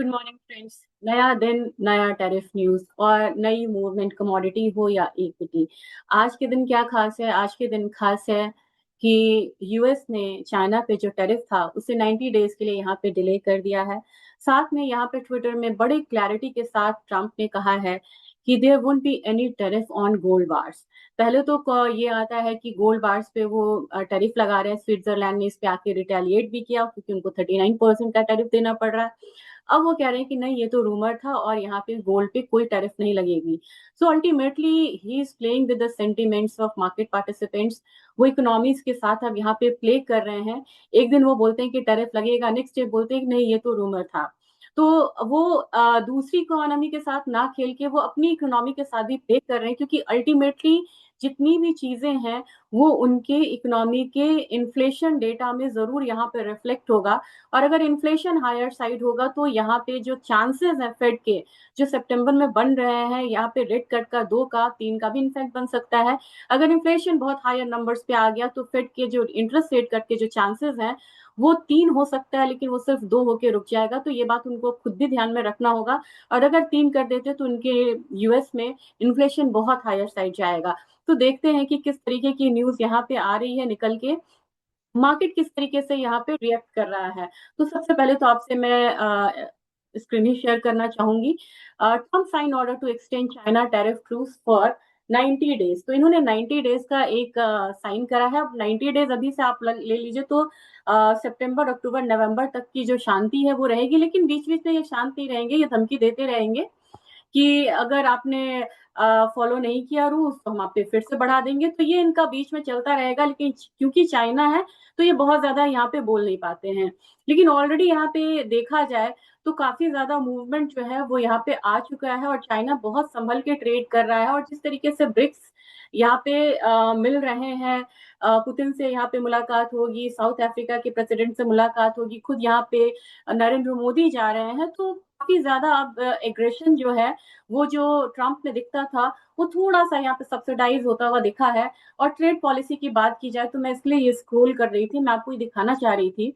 Good morning friends. नया दिन, नया टैरिफ न्यूज और नई मूवमेंट, कमोडिटी हो या इक्विटी। आज के दिन क्या खास है? आज के दिन खास है कि यूएस ने चाइना पे जो टैरिफ था उसे 90 डेज के लिए यहाँ पे डिले कर दिया है। साथ में यहाँ पे ट्विटर में बड़ी क्लैरिटी के साथ ट्रम्प ने कहा है कि there won't be any tariff on gold bars. पहले तो ये आता है कि गोल्ड बार्स पे वो टैरिफ लगा रहे हैं। स्विट्जरलैंड ने इस पे आके रिटेलिएट भी किया क्योंकि उनको 39% का टैरिफ देना पड़ रहा है। अब वो कह रहे हैं कि नहीं, ये तो रूमर था और यहाँ पे गोल्ड पे कोई टैरिफ नहीं लगेगी। So ultimately he is playing with the sentiments of market participants. वो इकोनॉमीज के साथ अब यहाँ पे प्ले कर रहे हैं। एक दिन वो बोलते हैं कि टैरिफ लगेगा, नेक्स्ट डे बोलते हैं कि नहीं, ये तो रूमर था। तो वो दूसरी इकोनॉमी के साथ ना खेल के वो अपनी इकोनॉमी के साथ भी प्ले कर रहे हैं, क्योंकि अल्टीमेटली जितनी भी चीजें हैं वो उनके इकोनॉमी के इन्फ्लेशन डेटा में जरूर यहाँ पे रिफ्लेक्ट होगा। और अगर इन्फ्लेशन हायर साइड होगा तो यहाँ पे जो चांसेस हैं फेड के, जो सितंबर में बन रहे हैं, यहाँ पे रेट कट का, दो का, तीन का भी इनफैक्ट बन सकता है। अगर इन्फ्लेशन बहुत हायर नंबर्स पे आ गया तो फेड के जो इंटरेस्ट रेट कट के जो चांसेस हैं वो तीन हो सकता है, लेकिन वो सिर्फ दो होके रुक जाएगा। तो ये बात उनको खुद भी ध्यान में रखना होगा। और अगर तीन कर देते तो उनके यूएस में इन्फ्लेशन बहुत हायर साइड जाएगा। तो देखते हैं कि किस तरीके की न्यूज यहाँ पे आ रही है निकल के, मार्केट किस तरीके से यहाँ पे रिएक्ट कर रहा है। तो सबसे पहले तो आपसे मैं स्क्रीन ही शेयर करना चाहूंगी। Trump sign order to extend China tariff truce for 90 days. तो इन्होंने 90 डेज का एक साइन करा है। अब 90 डेज अभी से आप ले लीजिए तो सितंबर, अक्टूबर, नवंबर तक की जो शांति है वो रहेगी, लेकिन बीच बीच में ये शांत नहीं रहेंगे, ये धमकी देते रहेंगे कि अगर आपने फॉलो नहीं किया रूल्स तो हम आप पे फिर से बढ़ा देंगे। तो ये इनका बीच में चलता रहेगा, लेकिन क्योंकि चाइना है तो ये बहुत ज्यादा यहाँ पे बोल नहीं पाते हैं। लेकिन ऑलरेडी यहाँ पे देखा जाए तो काफी ज्यादा मूवमेंट जो है वो यहाँ पे आ चुका है और चाइना बहुत संभल के ट्रेड कर रहा है। और जिस तरीके से ब्रिक्स यहाँ पे मिल रहे हैं, पुतिन से यहाँ पे मुलाकात होगी, साउथ अफ्रीका के प्रेसिडेंट से मुलाकात होगी, खुद यहाँ पे नरेंद्र मोदी जा रहे हैं, तो काफी ज्यादा अब एग्रेशन जो है वो जो ट्रम्प में दिखता था वो थोड़ा सा यहाँ पे सब्सिडाइज होता हुआ दिखा है। और ट्रेड पॉलिसी की बात की जाए तो मैं इसलिए ये स्क्रोल कर रही थी, मैं आपको ये दिखाना चाह रही थी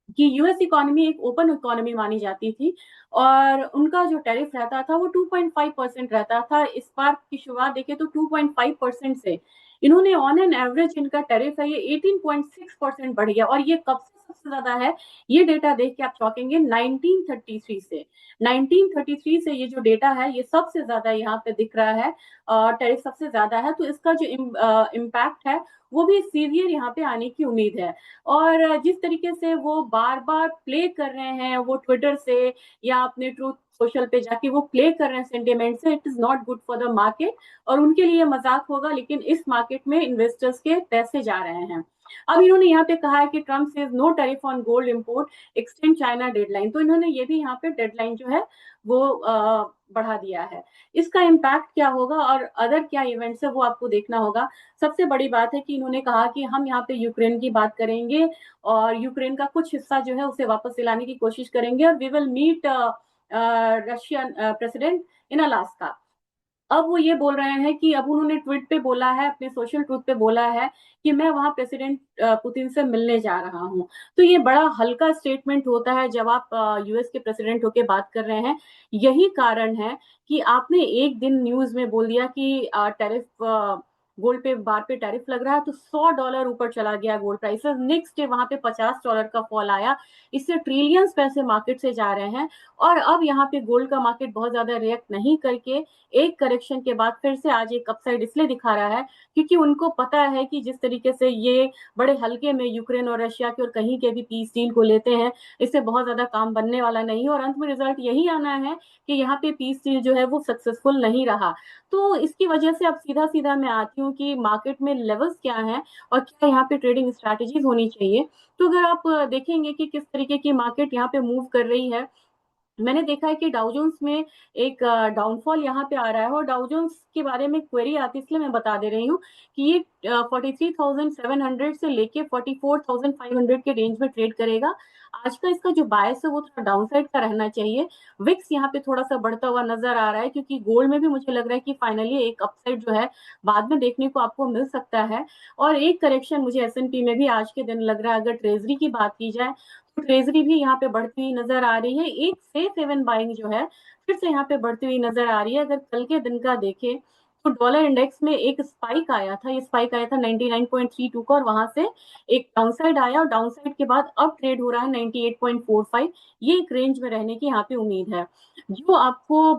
कि यूएस इकोनॉमी एक ओपन इकोनॉमी मानी जाती थी और उनका जो टैरिफ रहता था वो 2.5% रहता था। इस बार की शुरुआत देखें तो 2.5% से इन्होंने ऑन एन एवरेज इनका टैरिफ है ये 18.6% बढ़ गया। और ये कब से सबसे ज्यादा है, ये डेटा देख के आप चौंकेंगे। 1933 से, 1933 से ये जो डेटा है ये सबसे ज्यादा यहाँ पे दिख रहा है, टैरिफ सबसे ज्यादा है। तो इसका जो इम्पैक्ट है वो भी सीवियर यहाँ पे आने की उम्मीद है। और जिस तरीके से वो बार बार प्ले कर रहे हैं, वो ट्विटर से या अपने ट्रूथ सोशल पे जाके वो प्ले कर रहे हैं सेंटिमेंट से, it is not good for the market. और उनके लिए मजाक होगा, लेकिन इस मार्केट में इन्वेस्टर्स के पैसे जा रहे हैं। अब इन्होंने यहाँ पे कहा है कि ट्रम्प से no tariff on gold import, extend China deadline. तो इन्होंने ये भी यहाँ पे डेडलाइन जो है वो बढ़ा दिया है। इसका इम्पैक्ट क्या होगा और अदर क्या इवेंट्स है वो आपको देखना होगा। सबसे बड़ी बात है कि इन्होंने कहा कि हम यहाँ पे यूक्रेन की बात करेंगे और यूक्रेन का कुछ हिस्सा जो है उसे वापस दिलाने की कोशिश करेंगे और we will meet Russian president in Alaska. अब वो ये बोल रहे हैं कि अब उन्होंने ट्वीट पे बोला है, अपने सोशल ट्रूथ पे बोला है कि मैं वहां प्रेसिडेंट पुतिन से मिलने जा रहा हूँ। तो ये बड़ा हल्का स्टेटमेंट होता है जब आप यूएस के प्रेसिडेंट होके बात कर रहे हैं। यही कारण है कि आपने एक दिन न्यूज में बोल दिया कि टैरिफ, गोल्ड पे बार पे टैरिफ लग रहा है, तो $100 ऊपर चला गया गोल्ड प्राइसेस। नेक्स्ट डे वहां पे $50 का फॉल आया। इससे ट्रिलियंस पैसे मार्केट से जा रहे हैं। और अब यहाँ पे गोल्ड का मार्केट बहुत ज्यादा रिएक्ट नहीं करके एक करेक्शन के बाद फिर से आज एक अपसाइड इसलिए दिखा रहा है क्योंकि उनको पता है कि जिस तरीके से ये बड़े हल्के में यूक्रेन और रशिया के और कहीं के भी पीस डील को लेते हैं, इससे बहुत ज्यादा काम बनने वाला नहीं है और अंत में रिजल्ट यही आना है कि यहाँ पे पीस डील जो है वो सक्सेसफुल नहीं रहा। तो इसकी वजह से अब सीधा सीधा मैं आती हूँ कि मार्केट में लेवल्स क्या हैं और क्या यहाँ पे ट्रेडिंग स्ट्रैटेजीज होनी चाहिए। तो अगर आप देखेंगे कि किस तरीके की मार्केट यहाँ पे मूव कर रही है, मैंने देखा है कि डाउजोन्स में एक डाउनफॉल यहाँ पे आ रहा है। और डाउजोन्स के बारे में क्वेरी आती है इसलिए मैं बता दे रही हूँ कि ये 43,700 से लेके 44,500 के रेंज में ट्रेड करेगा। आज का इसका जो बायस है वो थोड़ा डाउनसाइड का रहना चाहिए। विक्स यहाँ पे थोड़ा सा बढ़ता हुआ नजर आ रहा है क्योंकि गोल्ड में भी मुझे लग रहा है कि फाइनली एक अपसाइड जो है बाद में देखने को आपको मिल सकता है। और एक करेक्शन मुझे एसएनपी में भी आज के दिन लग रहा है। अगर ट्रेजरी की बात की जाए तो ट्रेजरी भी यहाँ पे बढ़ती हुई नजर आ रही है। एक सेफ हेवन बाइंग जो है फिर से यहाँ पे बढ़ती हुई नजर आ रही है। अगर कल के दिन का देखें तो डॉलर इंडेक्स में एक स्पाइक आया था, ये स्पाइक आया था 99.32 का, और वहां से एक डाउनसाइड आया, और डाउनसाइड के बाद अब ट्रेड हो रहा है 98.45। ये एक रेंज में रहने की यहाँ पे उम्मीद है। जो आपको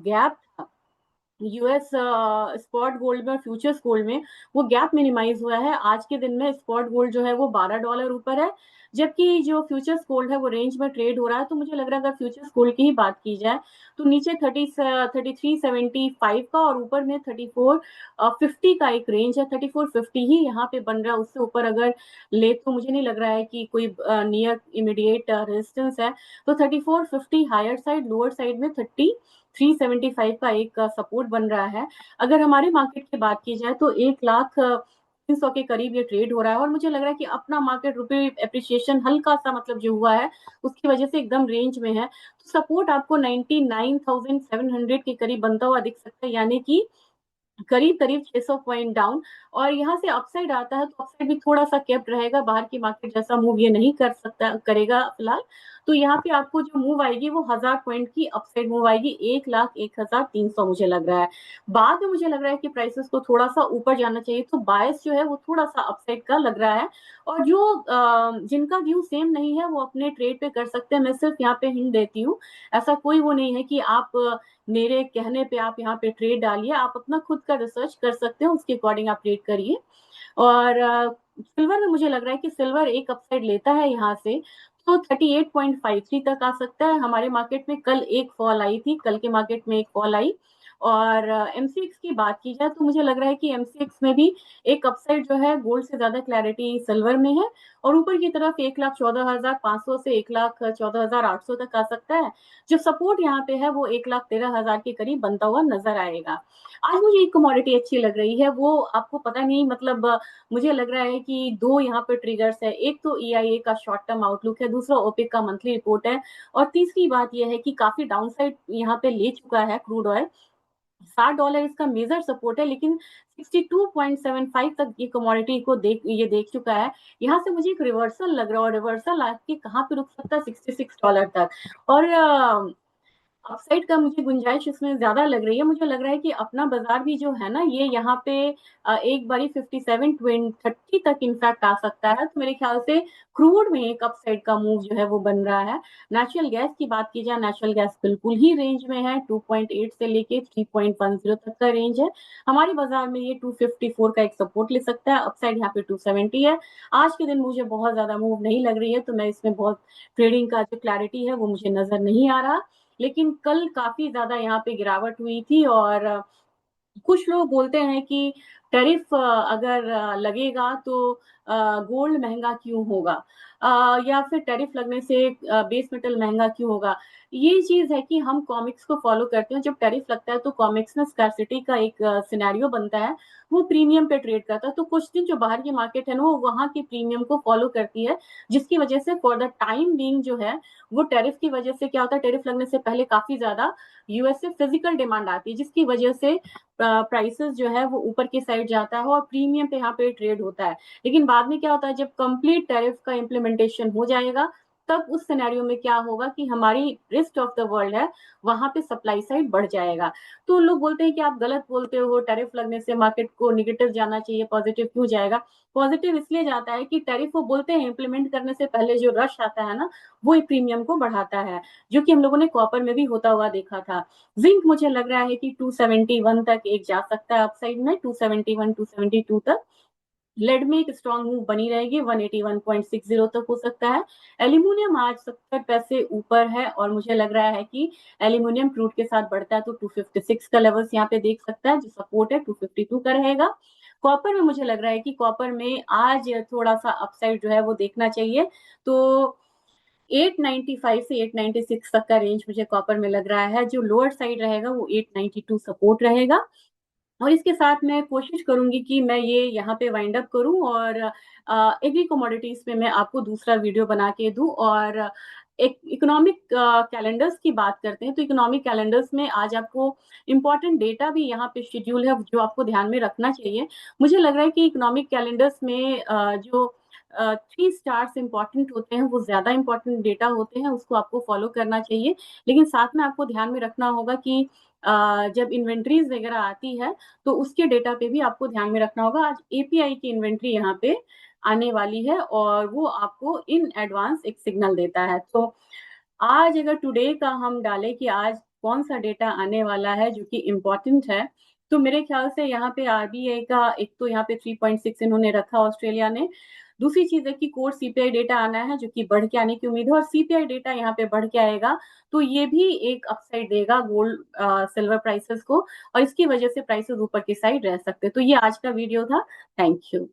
गैप था यूएस स्पॉट गोल्ड में और फ्यूचर्स गोल्ड में, वो गैप मिनिमाइज हुआ है। आज के दिन में स्पॉट गोल्ड जो है वो $12 ऊपर है, जबकि जो फ्यूचर्स गोल्ड है वो रेंज में ट्रेड हो रहा है। तो मुझे लग रहा है अगर फ्यूचर्स गोल्ड की ही बात की जाए तो नीचे 3375 का और ऊपर में 3450 का एक रेंज है। 3450 ही यहाँ पे बन रहा है, उससे ऊपर अगर ले तो मुझे नहीं लग रहा है कि कोई नियर इमीडिएट रेजिस्टेंस है। तो 3450 हायर साइड, लोअर साइड में 375 का एक सपोर्ट बन रहा है। अगर हमारे मार्केट की बात की जाए तो 1,03,000 के करीब ये ट्रेड हो रहा है, और मुझे लग रहा है कि अपना मार्केट रुपए एप्रिसिएशन हल्का सा मतलब जो हुआ है उसकी वजह से एकदम रेंज में है। तो सपोर्ट आपको 99,700 के करीब बनता हुआ दिख सकता है, यानी कि करीब करीब 600 पॉइंट डाउन। और यहाँ से अपसाइड आता है तो अपसाइड भी थोड़ा सा कैप्ड रहेगा, बाहर की मार्केट जैसा मूव ये नहीं कर सकता करेगा फिलहाल। तो यहाँ पे आपको जो मूव आएगी वो 1,000 पॉइंट की अपसाइड मूव आएगी, 1,01,300 मुझे लग रहा है। बाद में मुझे लग रहा है कि प्राइसेस को थोड़ा सा ऊपर जाना चाहिए, तो बायस जो है वो थोड़ा सा अपसाइड का लग रहा है। और जो जिनका व्यू सेम नहीं है वो अपने ट्रेड पे कर सकते हैं। मैं सिर्फ यहाँ पे हिंट देती हूँ, ऐसा कोई वो नहीं है कि आप मेरे कहने पे आप यहाँ पे ट्रेड डालिए, आप अपना खुद का रिसर्च कर सकते हो, उसके अकॉर्डिंग आप ट्रेड करिए। और सिल्वर में मुझे लग रहा है कि सिल्वर एक अपसाइड लेता है यहाँ से, तो 38.53 तक आ सकता है। हमारे मार्केट में कल एक फॉल आई थी, कल के मार्केट में एक फॉल आई। और एमसीएक्स की बात की जाए तो मुझे लग रहा है कि एमसीएक्स में भी एक अपसाइड जो है गोल्ड से ज्यादा क्लैरिटी सिल्वर में है, और ऊपर की तरफ 1,14,500 से 1,14,800 तक आ सकता है। जो सपोर्ट यहाँ पे है वो 1,13,000 के करीब बनता हुआ नजर आएगा। आज मुझे एक कमोडिटी अच्छी लग रही है, वो आपको पता नहीं मतलब मुझे लग रहा है कि दो यहाँ पे ट्रिगर्स है। एक तो ईआईए का शॉर्ट टर्म आउटलुक है, दूसरा ओपेक का मंथली रिपोर्ट है, और तीसरी बात यह है कि काफी डाउनसाइड यहाँ पे ले चुका है क्रूड ऑयल। $60 इसका मेजर सपोर्ट है, लेकिन 62.75 तक ये कमोडिटी को देख चुका है। यहाँ से मुझे एक रिवर्सल लग रहा है, और रिवर्सल आके कहाँ पे रुक सकता है, $66 तक। और अपसाइड का मुझे गुंजाइश इसमें ज्यादा लग रही है। मुझे लग रहा है कि अपना बाजार भी जो है ना ये यहाँ पे एक बारी 57.30 तक इनफैक्ट आ सकता है। तो मेरे ख्याल से क्रूड में एक अपसाइड का मूव जो है वो बन रहा है। नेचुरल गैस की बात की जाए, नेचुरल गैस बिल्कुल ही रेंज में है, 2.8 से लेके 3.10 तक का रेंज है। हमारे बाजार में ये 254 का एक सपोर्ट ले सकता है, अपसाइड यहाँ पे 270 है। आज के दिन मुझे बहुत ज्यादा मूव नहीं लग रही है, तो मैं इसमें बहुत ट्रेडिंग का जो क्लैरिटी है वो मुझे नजर नहीं आ रहा। लेकिन कल काफी ज्यादा यहाँ पे गिरावट हुई थी, और कुछ लोग बोलते हैं कि टैरिफ अगर लगेगा तो गोल्ड महंगा क्यों होगा, या फिर टैरिफ लगने से बेस मेटल महंगा क्यों होगा। ये चीज है कि हम कॉमिक्स को फॉलो करते हैं, जब टैरिफ लगता है तो कॉमिक्स में स्कार्सिटी का एक सिनेरियो बनता है, वो प्रीमियम पे ट्रेड करता है। तो कुछ दिन जो बाहर की मार्केट है ना वो वहां के प्रीमियम को फॉलो करती है, जिसकी वजह से फॉर द टाइम बीइंग जो है वो टैरिफ की वजह से क्या होता है, टैरिफ लगने से पहले काफी ज्यादा यूएस से फिजिकल डिमांड आती है, जिसकी वजह से प्राइसेस जो है वो ऊपर की साइड जाता है और प्रीमियम पे यहाँ पे ट्रेड होता है। लेकिन बाद में क्या होता है, जब कंप्लीट टैरिफ का इम्प्लीमेंटेशन हो जाएगा तब उस सिनेरियो में क्या होगा कि हमारी रेस्ट ऑफ द वर्ल्ड है वहां पे सप्लाई साइड बढ़ जाएगा। तो लोग बोलते हैं कि आप गलत बोलते हो, टैरिफ लगने से मार्केट को निगेटिव जाना चाहिए, पॉजिटिव क्यों जाएगा। पॉजिटिव इसलिए जाता है कि टैरिफ वो बोलते हैं इम्प्लीमेंट करने से पहले जो रश आता है ना वो प्रीमियम को बढ़ाता है, जो कि हम लोगों ने कॉपर में भी होता हुआ देखा था। जिंक मुझे लग रहा है कि 271 तक एक जा सकता है अपसाइड में, 271 272 तक। लेड में एक स्ट्रॉन्ग मूव बनी रहेगी, 181.60 तक हो सकता है। एल्यूमिनियम आज 70 पैसे ऊपर है, और मुझे लग रहा है कि एल्यूमिनियम क्रूड के साथ बढ़ता है तो 256 का लेवल्स यहाँ पे देख सकता है, जो सपोर्ट है 252 का रहेगा। कॉपर में मुझे लग रहा है कि कॉपर में आज थोड़ा सा अपसाइड जो है वो देखना चाहिए, तो 895 से 896 तक का रेंज मुझे कॉपर में लग रहा है। जो लोअर साइड रहेगा वो 892 सपोर्ट रहेगा। और इसके साथ मैं कोशिश करूंगी कि मैं ये यहाँ पे वाइंड अप करूं, और एग्री कमोडिटीज पे मैं आपको दूसरा वीडियो बना के दूं। और एक इकोनॉमिक कैलेंडर्स की बात करते हैं, तो इकोनॉमिक कैलेंडर्स में आज आपको इम्पोर्टेंट डेटा भी यहाँ पे शेड्यूल है जो आपको ध्यान में रखना चाहिए। मुझे लग रहा है कि इकोनॉमिक कैलेंडर्स में जो 3 स्टार्स इम्पोर्टेंट होते हैं, वो ज़्यादा इम्पोर्टेंट डेटा होते हैं, उसको आपको फॉलो करना चाहिए। लेकिन साथ में आपको ध्यान में रखना होगा कि जब इन्वेंटरीज़ वगैरह आती है, तो उसके डेटा पे भी आपको ध्यान में रखना होगा। आज एपीआई की इन्वेंटरी यहाँ पे आने वाली है और वो आपको इन एडवांस एक सिग्नल देता है। तो आज अगर टुडे का हम डालें कि आज कौन-सा डेटा आने वाला है जो कि इम्पोर्टेंट है, तो मेरे ख्याल से यहाँ पे आरबीआई का एक तो यहाँ पे 3.6 इन्होंने रखा ऑस्ट्रेलिया ने। दूसरी चीज़ है कि कोर सीपीआई डेटा आना है जो कि बढ़ के आने की उम्मीद है और सीपीआई डेटा यहाँ पे बढ़ के आएगा, तो ये भी एक अपसाइड देगा गोल्ड सिल्वर प्राइसेज़ को और इसकी वजह से प्राइसेज़ ऊपर की साइड रह सकते हैं। तो ये आज का वीडियो था। Thank you.